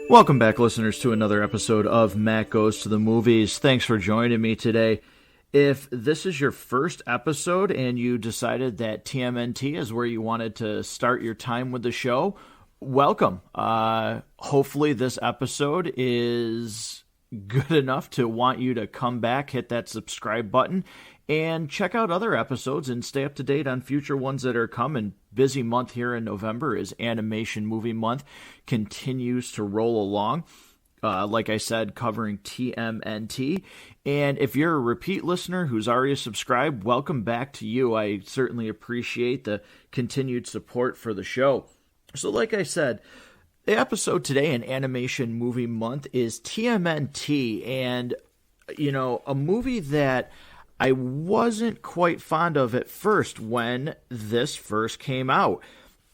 Welcome back, listeners, to another episode of Matt Goes to the Movies. Thanks for joining me today. If this is your first episode and you decided that Tmnt is where you wanted to start your time with the show, welcome. Hopefully this episode is good enough to want you to come back, hit that subscribe button, and check out other episodes and stay up to date on future ones that are coming. Busy month here in November as Animation Movie Month continues to roll along. Like I said, covering TMNT. And if you're a repeat listener who's already subscribed, welcome back to you. I certainly appreciate the continued support for the show. So like I said, the episode today in Animation Movie Month is TMNT. And, you know, a movie that I wasn't quite fond of at first when this first came out.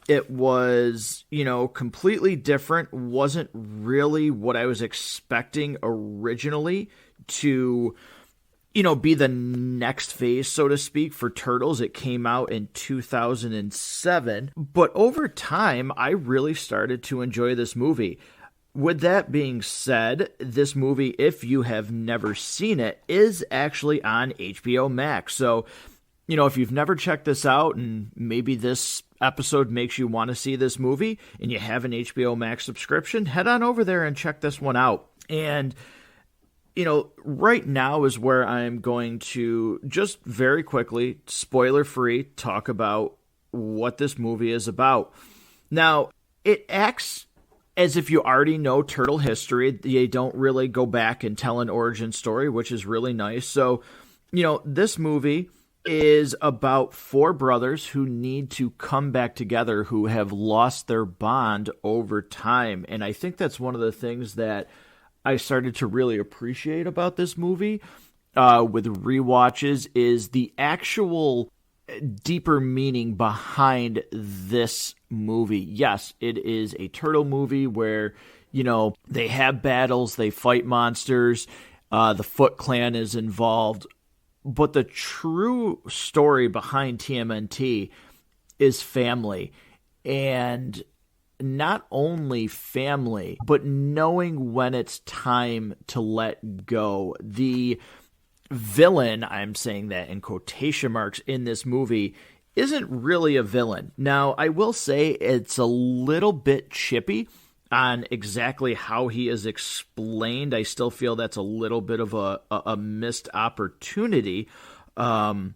It was, you know, completely different, wasn't really what I was expecting originally to, you know, be the next phase, so to speak, for Turtles. It came out in 2007, but over time, I really started to enjoy this movie. With that being said, this movie, if you have never seen it, is actually on HBO Max. So, you know, if you've never checked this out and maybe this episode makes you want to see this movie and you have an HBO Max subscription, head on over there and check this one out. And, you know, right now is where I'm going to just very quickly, spoiler-free, talk about what this movie is about. Now, it acts as if you already know Turtle history. They don't really go back and tell an origin story, which is really nice. So, you know, this movie is about four brothers who need to come back together, who have lost their bond over time. And I think that's one of the things that I started to really appreciate about this movie with rewatches is the actual deeper meaning behind this movie. Yes, it is a turtle movie where, you know, they have battles, they fight monsters, the Foot Clan is involved, but the true story behind TMNT is family. And not only family, but knowing when it's time to let go. The villain, I'm saying that in quotation marks, in this movie isn't really a villain. Now, I will say it's a little bit chippy on exactly how he is explained. I still feel that's a little bit of a missed opportunity. But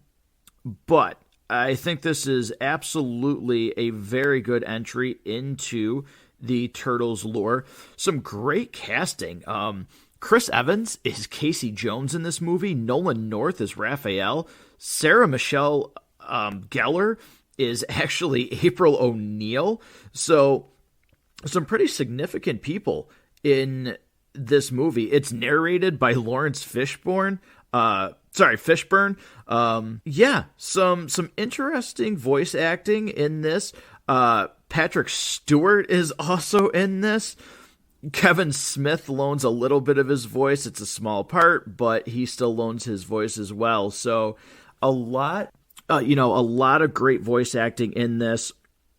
I think this is absolutely a very good entry into the Turtles lore. Some great casting. Chris Evans is Casey Jones in this movie. Nolan North is Raphael. Sarah Michelle Gellar is actually April O'Neil. So some pretty significant people in this movie. It's narrated by Lawrence Fishburne. Fishburne. Yeah, some interesting voice acting in this. Patrick Stewart is also in this. Kevin Smith loans a little bit of his voice. It's a small part, but he still loans his voice as well. So a lot of great voice acting in this.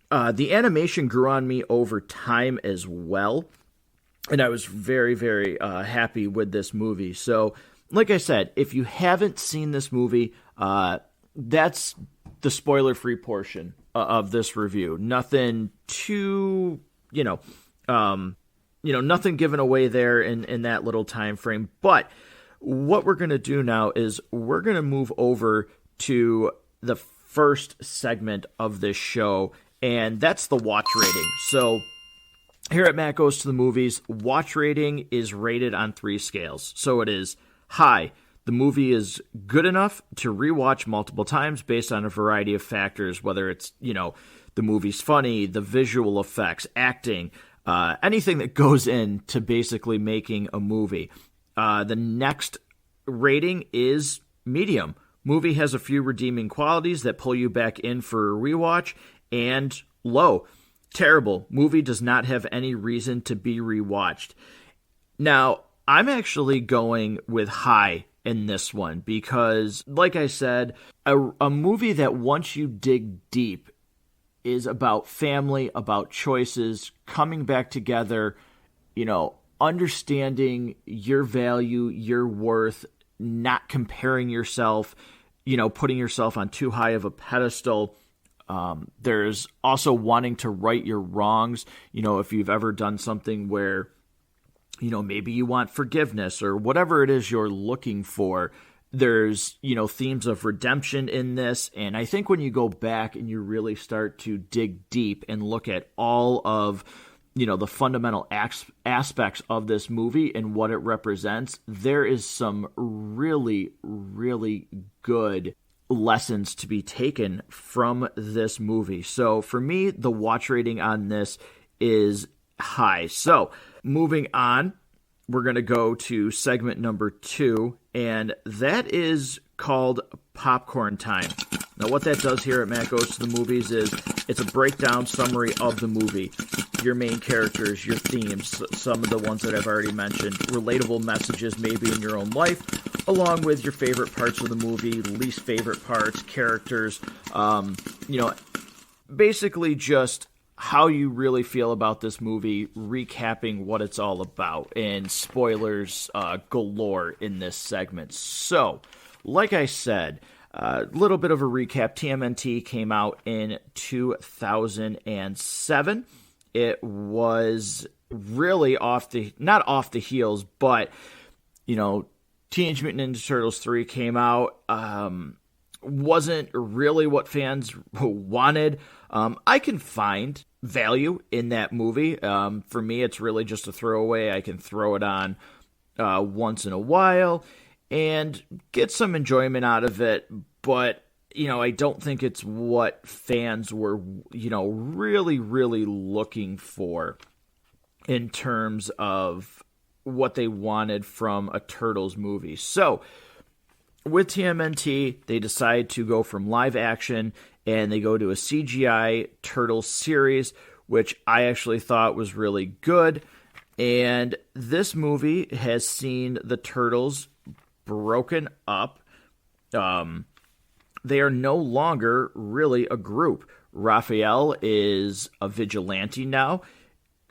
The animation grew on me over time as well, and I was very, very happy with this movie. So, like I said, if you haven't seen this movie, that's the spoiler-free portion of this review. Nothing too, nothing given away there in that little time frame. But what we're going to do now is we're going to move over to the first segment of this show, and that's the watch rating. So here at Matt Goes to the Movies, watch rating is rated on 3 scales. So it is high. The movie is good enough to rewatch multiple times based on a variety of factors, whether it's, the movie's funny, the visual effects, acting, anything that goes into basically making a movie. The next rating is medium. Movie has a few redeeming qualities that pull you back in for a rewatch. And low. Terrible. Movie does not have any reason to be rewatched. Now, I'm actually going with high in this one because, like I said, a movie that once you dig deep is about family, about choices, coming back together, understanding your value, your worth, not comparing yourself, putting yourself on too high of a pedestal. There's also wanting to right your wrongs. If you've ever done something where, maybe you want forgiveness or whatever it is you're looking for, there's, themes of redemption in this. And I think when you go back and you really start to dig deep and look at all of, the fundamental aspects of this movie and what it represents, there is some really, really good lessons to be taken from this movie. So for me, the watch rating on this is high. So moving on, we're going to go to segment number 2, and that is called Popcorn Time. Now, what that does here at Matt Goes to the Movies is it's a breakdown summary of the movie, your main characters, your themes, some of the ones that I've already mentioned, relatable messages maybe in your own life, along with your favorite parts of the movie, least favorite parts, characters, basically just how you really feel about this movie, recapping what it's all about, and spoilers galore in this segment. So, like I said, a little bit of a recap. TMNT came out in 2007. It was really not off the heels, but, Teenage Mutant Ninja Turtles 3 came out. Wasn't really what fans wanted. I can find value in that movie. For me, it's really just a throwaway. I can throw it on once in a while and get some enjoyment out of it. But, I don't think it's what fans were, really, really looking for in terms of what they wanted from a Turtles movie. So, with TMNT, they decide to go from live action and they go to a CGI Turtles series, which I actually thought was really good. And this movie has seen the Turtles broken up. They are no longer really a group. Raphael is a vigilante now.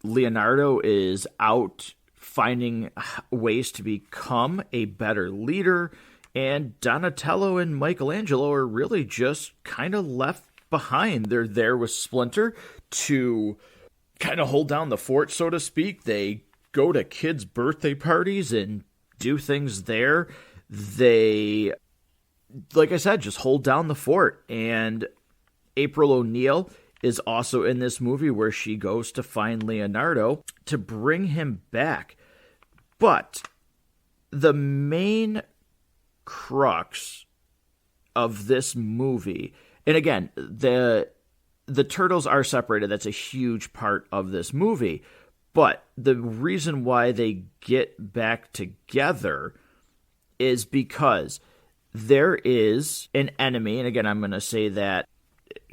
Leonardo is out finding ways to become a better leader. And Donatello and Michelangelo are really just kind of left behind. They're there with Splinter to kind of hold down the fort, so to speak. They go to kids' birthday parties and do things there. They, like I said, just hold down the fort. And April O'Neil is also in this movie where she goes to find Leonardo to bring him back. But the main crux of this movie, and again, the Turtles are separated. That's a huge part of this movie. But the reason why they get back together is because there is an enemy, and again, I'm going to say that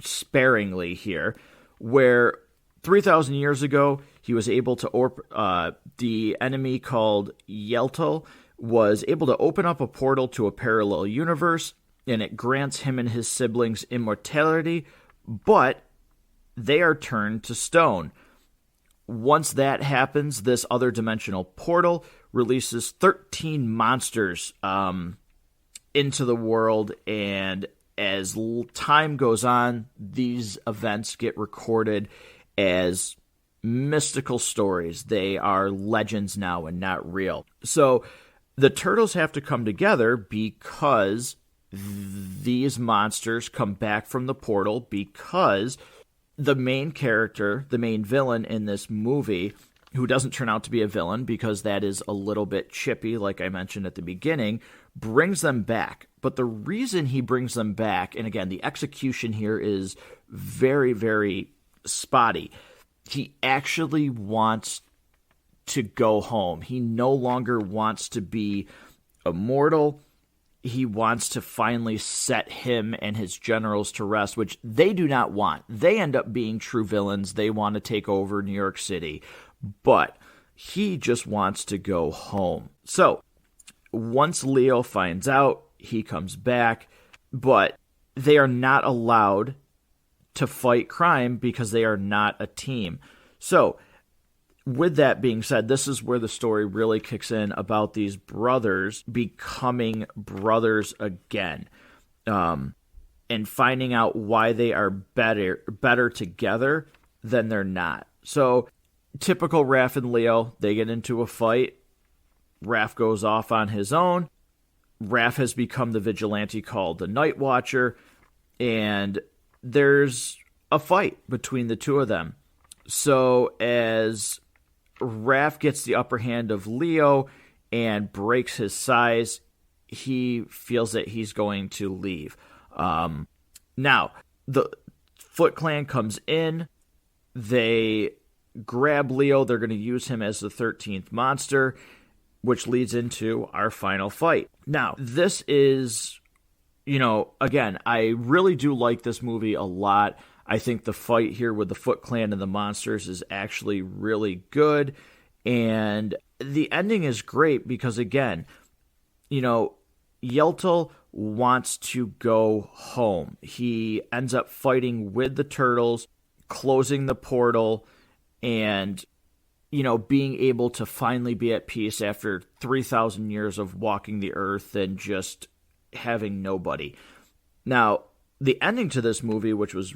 sparingly here, where 3,000 years ago, he was able to, the enemy called Yeltal was able to open up a portal to a parallel universe, and it grants him and his siblings immortality, but they are turned to stone. Once that happens, this other dimensional portal releases 13 monsters into the world, and as time goes on, these events get recorded as mystical stories. They are legends now and not real. So the Turtles have to come together because these monsters come back from the portal, because the main character, the main villain in this movie, who doesn't turn out to be a villain because that is a little bit chippy, like I mentioned at the beginning, brings them back. But the reason he brings them back, and again, the execution here is very, very spotty. He actually wants to go home. He no longer wants to be immortal. He wants to finally set him and his generals to rest, which they do not want. They end up being true villains. They want to take over New York City. But he just wants to go home. So once Leo finds out, he comes back, but they are not allowed to fight crime because they are not a team. So with that being said, this is where the story really kicks in about these brothers becoming brothers again, and finding out why they are better together than they're not. So, typical Raph and Leo, they get into a fight. Raph goes off on his own. Raph has become the vigilante called the Night Watcher, and there's a fight between the two of them. So as Raph gets the upper hand of Leo and breaks his size, he feels that he's going to leave. Now, the Foot Clan comes in. They grab Leo. They're going to use him as the 13th monster, which leads into our final fight. Now, this is, again, I really do like this movie a lot. I think the fight here with the Foot Clan and the monsters is actually really good. And the ending is great because, again, Yeltal wants to go home. He ends up fighting with the turtles, closing the portal, and being able to finally be at peace after 3,000 years of walking the earth and just having nobody. Now, the ending to this movie, which was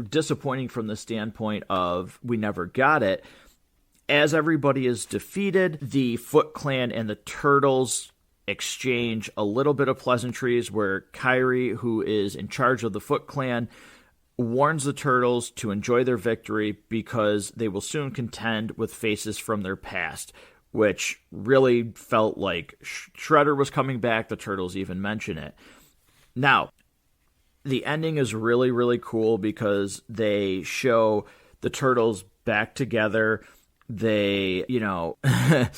disappointing from the standpoint of we never got it, as everybody is defeated, the Foot Clan and the turtles exchange a little bit of pleasantries where Kyrie, who is in charge of the Foot Clan, warns the turtles to enjoy their victory because they will soon contend with faces from their past, which really felt like Shredder was coming back. The turtles even mention it. Now, the ending is really, really cool because they show the turtles back together. They, they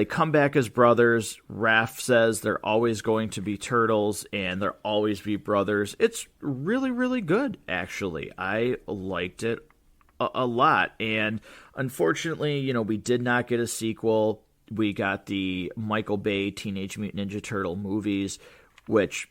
come back as brothers. Raph says they're always going to be turtles and they'll always be brothers. It's really, really good, actually. I liked it a lot. And unfortunately, we did not get a sequel. We got the Michael Bay Teenage Mutant Ninja Turtle movies, which,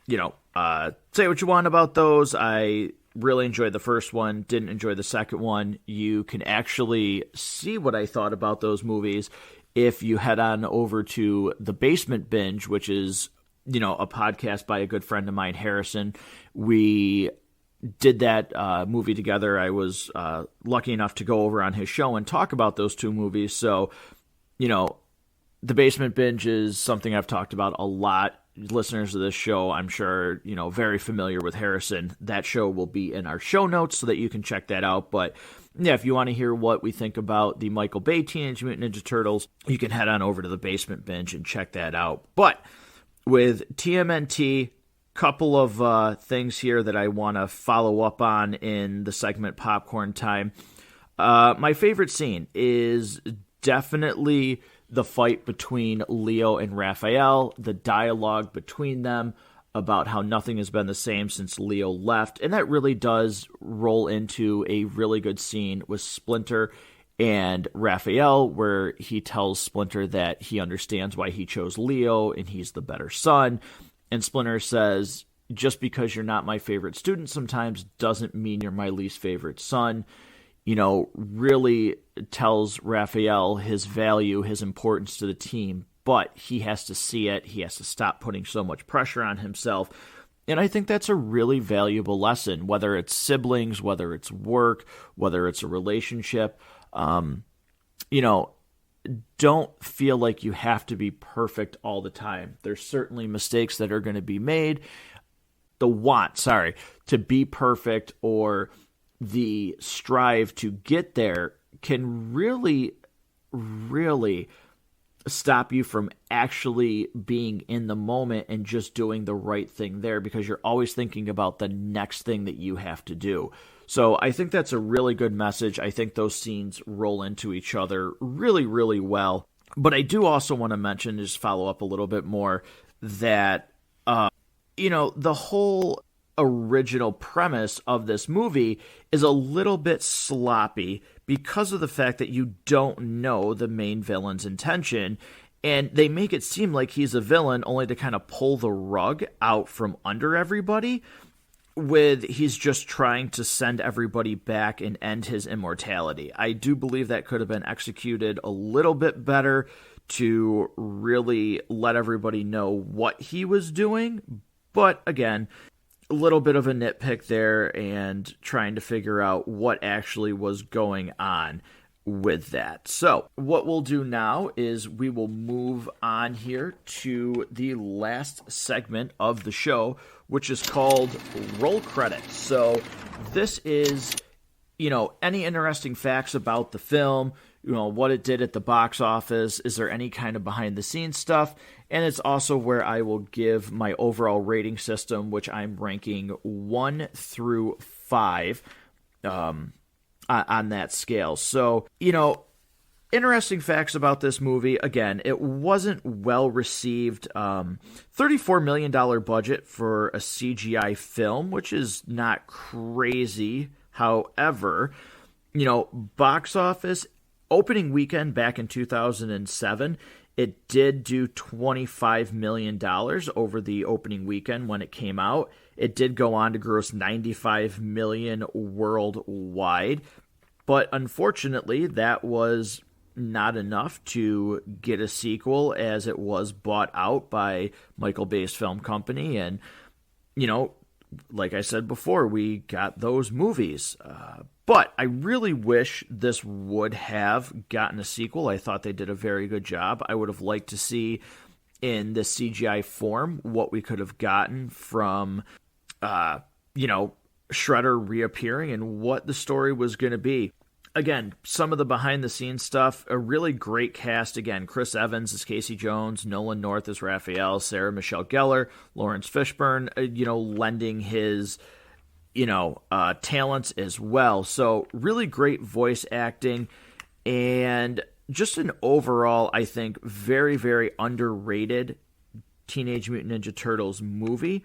say what you want about those. I really enjoyed the first one, didn't enjoy the second one. You can actually see what I thought about those movies if you head on over to The Basement Binge, which is, a podcast by a good friend of mine, Harrison. We did that movie together. I was lucky enough to go over on his show and talk about those two movies. So, The Basement Binge is something I've talked about a lot. Listeners of this show, I'm sure, very familiar with Harrison. That show will be in our show notes so that you can check that out. But yeah, if you want to hear what we think about the Michael Bay Teenage Mutant Ninja Turtles, you can head on over to The Basement Binge and check that out. But with TMNT, couple of things here that I want to follow up on in the segment Popcorn Time. My favorite scene is definitely the fight between Leo and Raphael, the dialogue between them about how nothing has been the same since Leo left. And that really does roll into a really good scene with Splinter and Raphael, where he tells Splinter that he understands why he chose Leo and he's the better son. And Splinter says, just because you're not my favorite student sometimes doesn't mean you're my least favorite son. Really tells Raphael his value, his importance to the team, but he has to see it. He has to stop putting so much pressure on himself. And I think that's a really valuable lesson, whether it's siblings, whether it's work, whether it's a relationship. Don't feel like you have to be perfect all the time. There's certainly mistakes that are going to be made. The want, to be perfect or the strive to get there can really, really stop you from actually being in the moment and just doing the right thing there, because you're always thinking about the next thing that you have to do. So I think that's a really good message. I think those scenes roll into each other really, really well. But I do also want to mention, just follow up a little bit more, that, the whole original premise of this movie is a little bit sloppy because of the fact that you don't know the main villain's intention, and they make it seem like he's a villain only to kind of pull the rug out from under everybody. with he's just trying to send everybody back and end his immortality. I do believe that could have been executed a little bit better to really let everybody know what he was doing. But again, a little bit of a nitpick there and trying to figure out what actually was going on with that. So what we'll do now is we will move on here to the last segment of the show, which is called Roll Credits. So this is, any interesting facts about the film, what it did at the box office. Is there any kind of behind the scenes stuff? And it's also where I will give my overall rating system, which I'm ranking 1 through 5 on that scale. So, interesting facts about this movie. Again, it wasn't well received. $34 million budget for a CGI film, which is not crazy. However, box office opening weekend back in 2007, it did do $25 million over the opening weekend when it came out. It did go on to gross $95 million worldwide, but unfortunately, that was not enough to get a sequel, as it was bought out by Michael Bay's film company. And, like I said before, we got those movies. But I really wish this would have gotten a sequel. I thought they did a very good job. I would have liked to see in the CGI form what we could have gotten from, Shredder reappearing and what the story was going to be. Again, some of the behind-the-scenes stuff, a really great cast. Again, Chris Evans as Casey Jones, Nolan North as Raphael, Sarah Michelle Gellar, Lawrence Fishburne, lending his, talents as well. So really great voice acting and just an overall, I think, very, very underrated Teenage Mutant Ninja Turtles movie.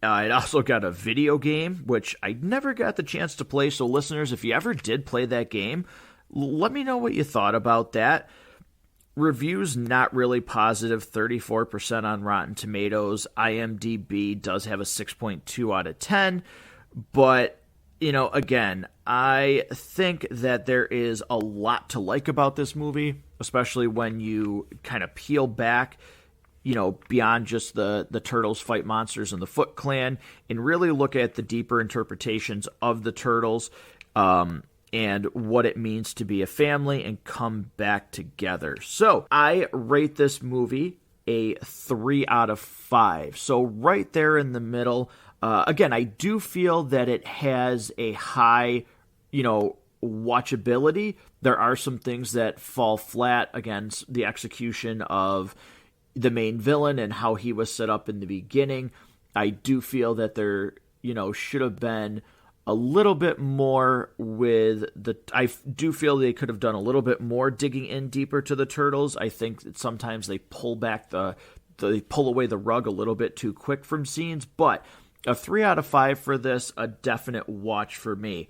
It also got a video game, which I never got the chance to play. So listeners, if you ever did play that game, let me know what you thought about that. Reviews not really positive, 34% on Rotten Tomatoes. IMDb does have a 6.2 out of 10. But, again, I think that there is a lot to like about this movie, especially when you kind of peel back beyond just the Turtles fight monsters and the Foot Clan, and really look at the deeper interpretations of the Turtles and what it means to be a family and come back together. So I rate this movie a 3 out of 5. So right there in the middle. Again, I do feel that it has a high, watchability. There are some things that fall flat against the execution of the main villain and how he was set up in the beginning. I do feel that there, should have been a little bit more I do feel they could have done a little bit more digging in deeper to the Turtles. I think that sometimes they pull away the rug a little bit too quick from scenes, but a 3 out of 5 for this, a definite watch for me.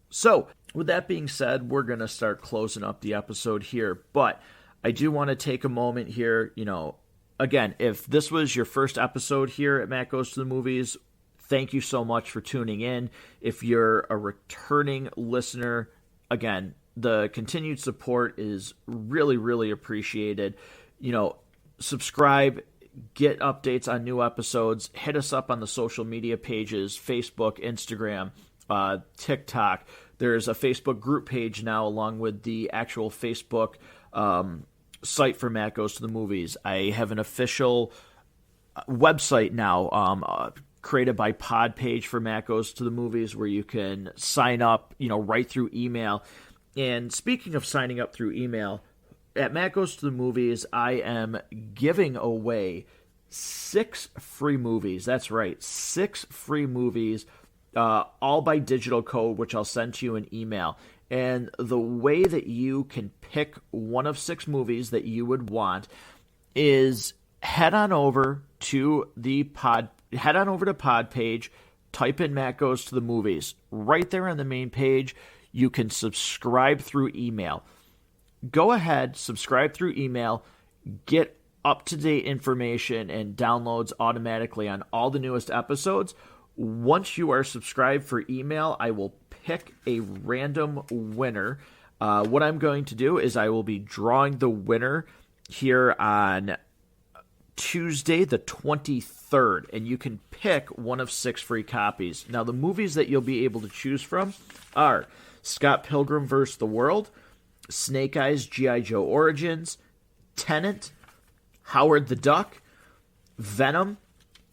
So, with that being said, we're going to start closing up the episode here, but I do want to take a moment here, again, if this was your first episode here at Matt Goes to the Movies, thank you so much for tuning in. If you're a returning listener, again, the continued support is really, really appreciated. Subscribe, get updates on new episodes, hit us up on the social media pages, Facebook, Instagram, TikTok. There's a Facebook group page now along with the actual Facebook site for Matt Goes to the Movies. I have an official website now created by Podpage for Matt Goes to the Movies where you can sign up, right through email. And speaking of signing up through email, at Matt Goes to the Movies, I am giving away 6 free movies. That's right, 6 free movies, all by digital code, which I'll send to you in email. And the way that you can pick one of 6 movies that you would want is head on over to Podpage, type in Matt Goes to the Movies. Right there on the main page, you can subscribe through email. Go ahead, subscribe through email, get up-to-date information and downloads automatically on all the newest episodes. Once you are subscribed for email, I will pick a random winner. What I'm going to do is I will be drawing the winner here on Tuesday the 23rd, and you can pick one of 6 free copies. Now, the movies that you'll be able to choose from are Scott Pilgrim vs. the World, Snake Eyes G.I. Joe Origins, Tenet, Howard the Duck, Venom,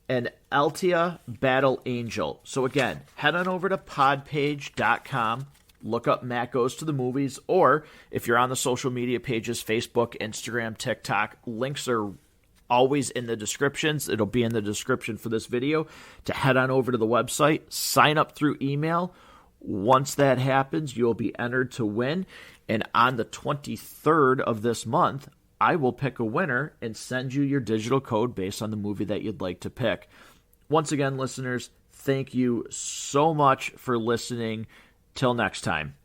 and Alita Battle Angel. So again, head on over to podpage.com, look up Matt Goes to the Movies, or if you're on the social media pages, Facebook, Instagram, TikTok, links are always in the descriptions. It'll be in the description for this video to head on over to the website, sign up through email. Once that happens, you'll be entered to win. And on the 23rd of this month, I will pick a winner and send you your digital code based on the movie that you'd like to pick. Once again, listeners, thank you so much for listening. Till next time.